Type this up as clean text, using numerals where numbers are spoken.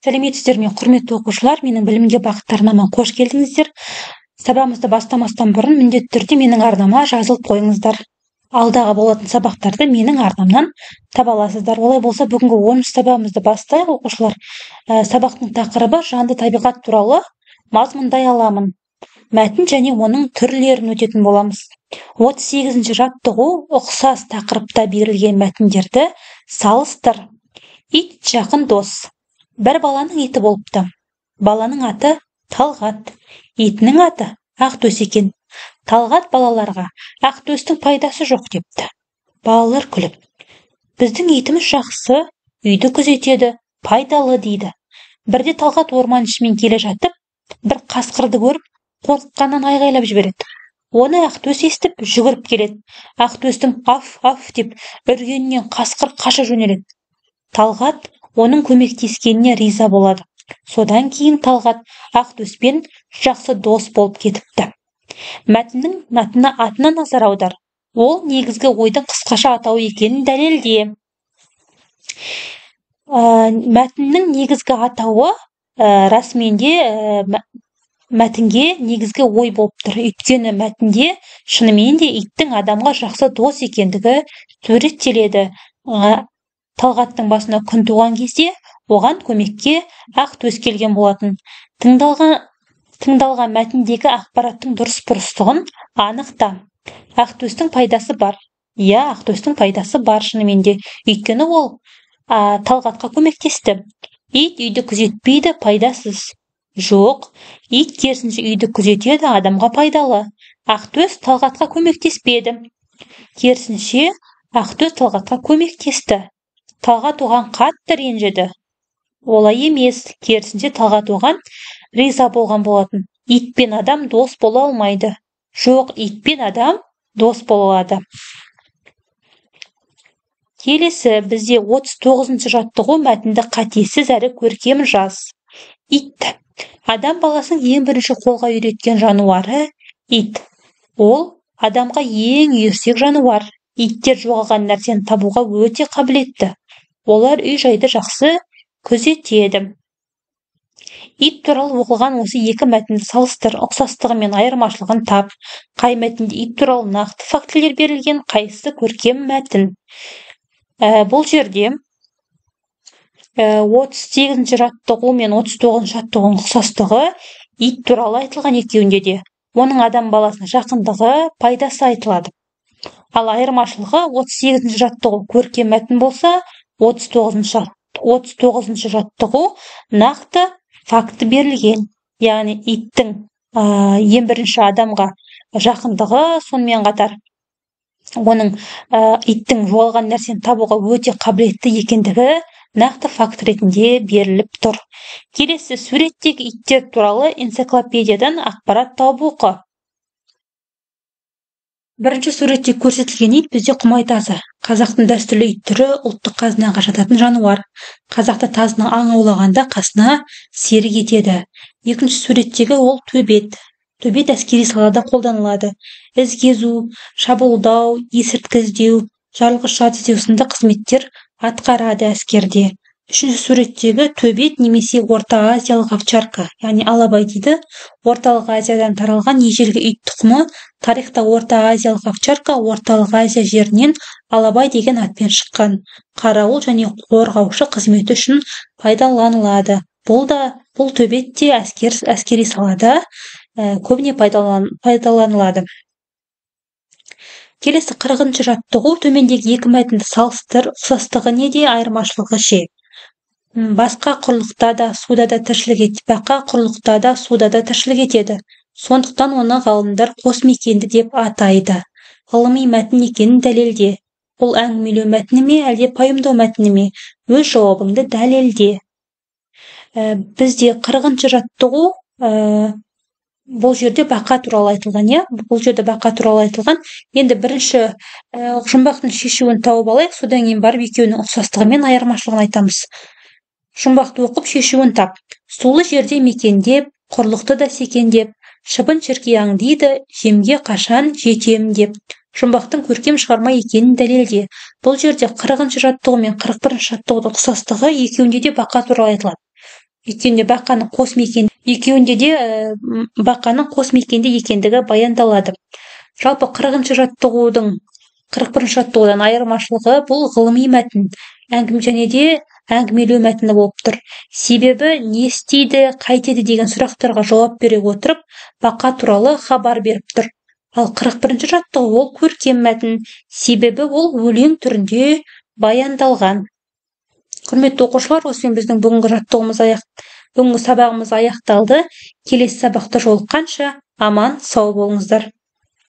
Сәлеметсіздер ме, құрметті оқушылар, менің білімге бақыттарыма қош келдіңіздер. Сабағымызды бастамастан бұрын міндетті түрде менің арнама жазылып қойыңыздар. Алдағы болатын сабақтарды менің арнамнан таба аласыздар. Олай болса, бүгінгі 10-шы сабағымызды бастайық, оқушылар. Сабақтың тақырыбы жанды табиғат туралы мазмұндай аламын. Мәтін және оның түрлерін өтетін боламыз. 38-ші жаттығу ұқсас тақырыпта берілген мәтіндерді салыстыр. Ит жақын дос. Бір баланың иті болыпты. Баланың аты Талғат. Итінің аты Ақтөс екен. Талғат балаларға Ақтөстің пайдасы жоқ депті. Балалар күліп: біздің итіміз жақсы, үйді күзетеді, пайдалы дейді. Бірде Талғат орман ішімен келе жатып, бір қасқырды көріп, қорыққаннан айғайлап жібереді. Оны Ақтөс естіп, жүгіріп келеді. Ақтөстің аф деп үргенінен қасқыр қаша жөнеледі. Талғат оның көмектескеніне риза болады. Содан кейін Талғат Ақтөспен жақсы дос болып кетіпті. Мәтіннің атына назар аудар. Ол негізгі ойдың қысқаша атауы екенін дәлелде. Мәтіннің негізгі атауы расымен де мәтінге негізгі ой болып тұр. Өйткені мәтінде шынымен де иттің адамға жақсы дос екендігі суреттеледі. Талғаттың басына күн туған кезде оған көмекке Ақтөс келген болатын. Тыңдалған мәтіндегі ақпараттың дұрыс-бұрыстығын анықта. Ақтөстің пайдасы бар. Ақтөстің пайдасы бар шынымен де. Өйткені ол Талғатқа көмектесті. Ит үйді күзетпейді, пайдасыз. Жоқ, ит керісінше үйді күзетеді, адамға пайдалы. Ақтөс Талғатқа көмектеспеді. Керісінше Ақтөс Талғатқа көмектесті. Талғат оған қатты ренжіді. Олай емес, керісінше Талғат оған риза болған болатын. Ит пен адам дос бола алмайды. Жоқ, ит пен адам дос бола алады. Келесі бізде 39-ші жаттығу мәтінді қатесіз әрі көркем жаз. Ит. Адам баласының ең бірінші қолға үйреткен жануары ит. Ол адамға ең үйірсек жануар. Иттер жоғалған нәрсені табуға өте қабілетті. Олар үй-жайды жақсы күзетеді. Ит туралы оқылған осы екі мәтінді салыстыр, ұқсастығы мен айырмашылығын тап. Қай мәтінде ит туралы нақты фактілер берілген, қайсысы көркем мәтін. Бұл жерде 38-ші жаттығу мен 39-ші жаттығуның ұқсастығы ит туралы айтылған екеуінде де. Оның адам баласына жақындығы, пайдасы айтылады. Ал айырмашылығы 38-ші жаттығу көркем мәтін болса, 39-ші жаттығу нақты факті берілген. Яғни иттің ең бірінші адамға жақындығы, сонымен қатар оның иттің жоғалған нәрсені табуға өте қабілетті екендігі нақты факт ретінде беріліп тұр. Келесі суреттегі иттер туралы энциклопедиядан ақпарат тауып оқы. Бірінші суретте көрсетілген ит бізде құмай тазы. Қазақтың дәстүрлі ит түрі ұлттық қазынаға жататын жануар. Қазақта тазыны аң аулағанда қасына серік етеді. Екінші суреттегі ол төбет. Төбет әскери салада қолданылады. Ізгезу, шабуылдау, есірткі іздеу, жарылғыш зат іздеу сынды қызметтер атқарады әскерде. Үшінші суреттегі төбет немесе Орта Азиялық овчарка, яғни алабай дейді. Орталық Азиядан таралған ежелгі ит тұқымы. Тарихта Орта Азиялық овчарка Орталық Азия жерінен алабай деген атпен шыққан. Қарауыл және қорғаушы қызметі үшін пайдаланылады. Бұл төбет те әскери салада көбіне пайдаланылады. Келесі 40-ші жаттығу төмендегі екі мәтінді салыстыр, ұқсастығы неде, айырмашылығы ше. Баққа құрлықта да суда да тіршілік етеді. Сондықтан оны ғалымдар қос мекенді деп атайды. Ғылыми мәтін екенін дәлелде. Ол әңгімелеу мәтіні ме, әлде пайымдау мәтіні ме? Өз жауабыңды дәлелде. Бізде 40-ші жаттығу бұл жерде бақа туралы айтылған. Енді бірінші жұмбақтың шешуін тауып алайық, содан кейін барып екеуінің ұқсастығы мен айырмашылығын айтамыз. Жұмбақты оқып шешуін тап. Сулы жерде мекендеп, құрлықты да секендеп, шыбын-шіркей аңдиды, жемге қашан жетем деп. Жұмбақтың көркем шығарма екенін дәлелде. Бұл жерде 40-ші жаттығу мен 41-ші жаттығудың ұқсастығы екеуінде де бақа туралы айтылады. Өйткені бақаның қос мекен екеуінде де бақаның қос мекенде екендігі баяндалады. Жалпы 40-шы жаттығудың 41-ші жаттығудан айырмашылығы бұл ғылыми мәтін, және де әңгімелеу мәтіні болып тұр. Себебі не істейді, қайтеді деген сұрақтарға жауап бере отырып, бақа туралы хабар беріп тұр. Ал 41-ші жаттығу ол көркем мәтін, себебі ол өлең түрінде баяндалған. Құрметті оқушылар, осымен біздің бүгінгі сабағымыз аяқталды. Келесі сабақта жолыққанша аман сау болыңыздар.